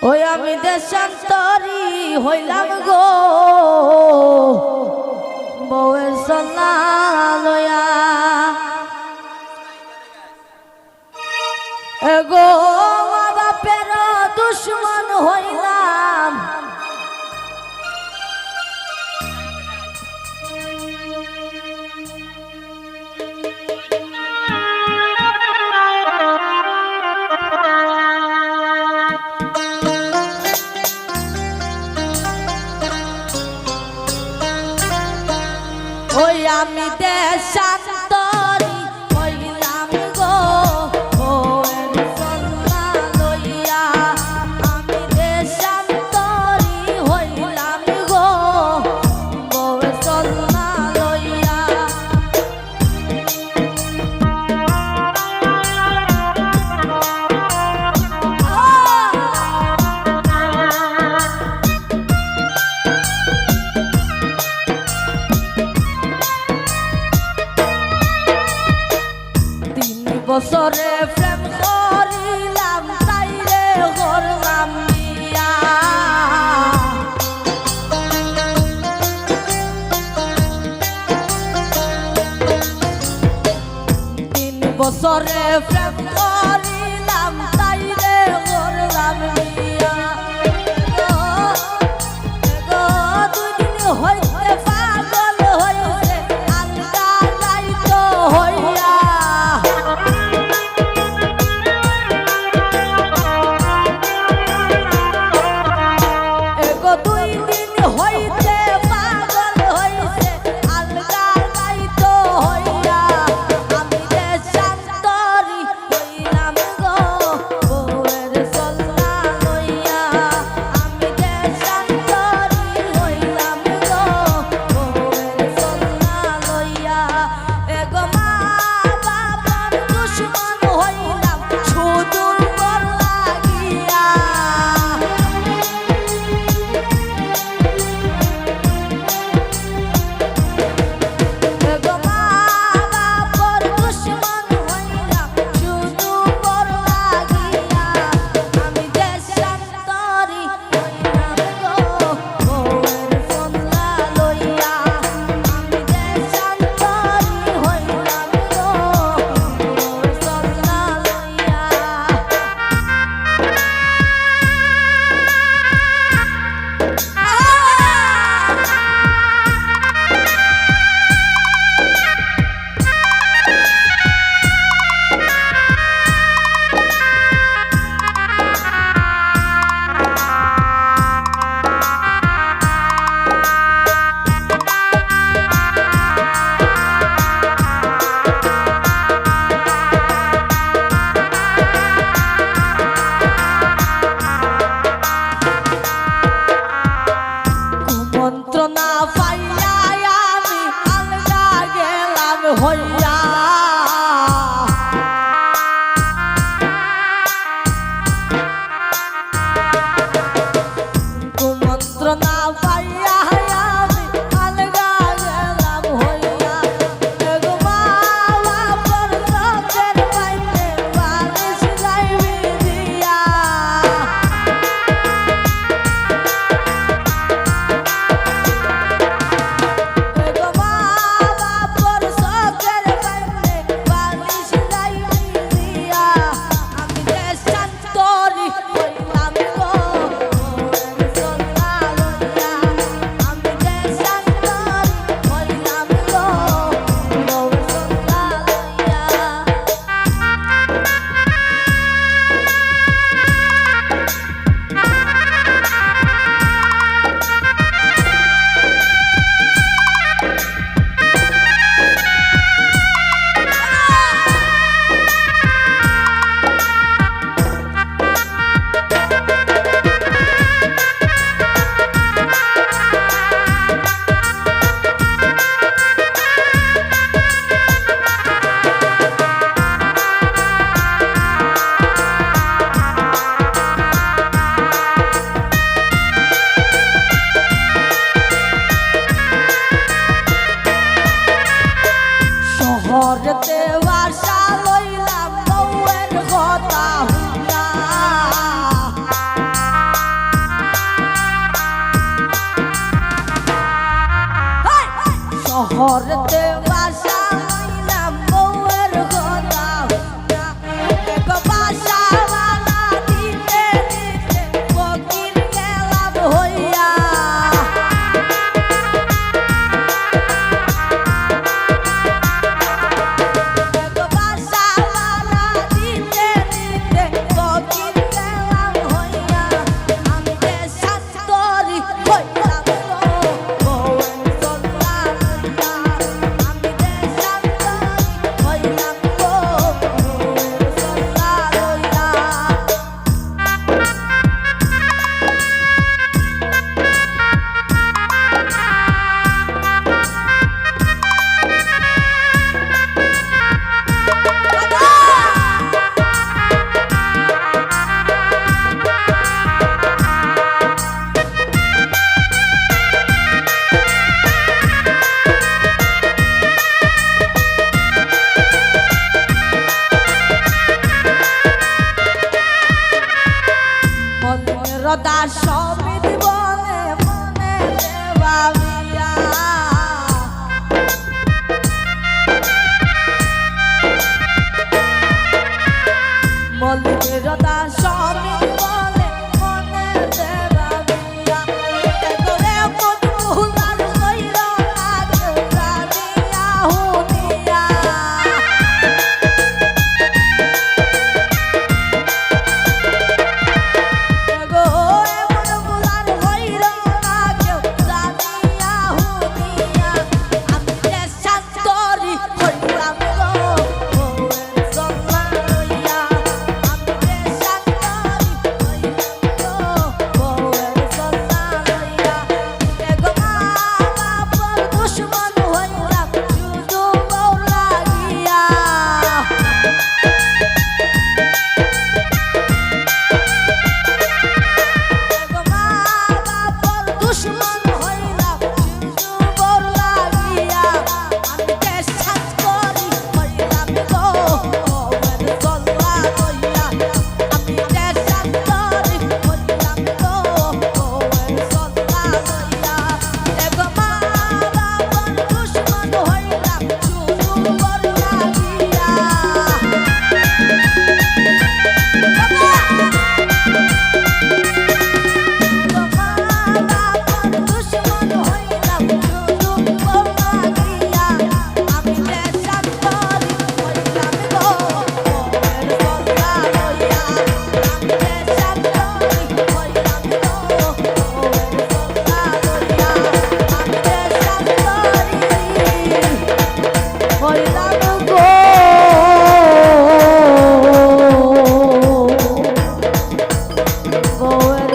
ওই আমি দেশান্তরী হইলাম গো বউয়ের সন্না লয়া এগো বাপের দুশ্মন হইলাম ওই আমি দেশান্তরী হইলাম গো বউয়ের সন্না লইয়া আমি দেশান্তরী হইলাম গো বউয়ের সন্না লইয়া বছরে প্রেম করিলাম তাইরে করলাম বিয়া 3 বছরে প্রেম করিলাম তাইরে করলাম বিয়া গো 2 দিন হইতে পাগল হইছে আলগা যাইতো হইয়া হইলা ঘরেতে বাসা হইলাম বউয়ের কথা হইয়া এক বাসা বালা দিতে দিতে ফকির গেলাম হইয়া এক বাসা বালা দিতে দিতে ফকির গেলাম হইয়া আমি দেশান্তরি হইলাম গো বউয়ের কথা হইয়া আমি দেশান্তরি হইলাম গো বউয়ের কথা হইয়া মনের দাস সমিত বলে মনে ভাবিয়া মনের দাস সমিত বলে মনে ভাবিয়া করে মন ভুলার কইল না কেউ জানিয়া হুনিয়া গো এমন ভুলার হইল না কেউ জানিয়া হুনিয়া আমি দেশান্তরি হইলাম গো বউয়ের কথা হইয়া আমি দেশান্তরি হইলাম গো বউয়ের কথা হইয়া এক মা বাপর দুশমন হইলাম শুধু বউ লাগিয়া মা বাপর দুশমন হইলাম শুধু বউ লাগিয়া আমি দেশান্তরি হইলাম গো বউয়ের কথা হইয়া আমি দেশান্তরি হইলাম গো বউয়ের কথা হইয়া মা বাপর দুশমন হইলাম শুধু বউ লাগিয়া দুশ্মন হইলাম শুধু বউ লাগিয়া আমি দেশান্তরি হইলাম গো বউয়ের কথা হইয়া আমি দেশান্তরি হইলাম গো বউয়ের কথা হইয়া আমি দেশান্তরি হইলাম গো বউয়ের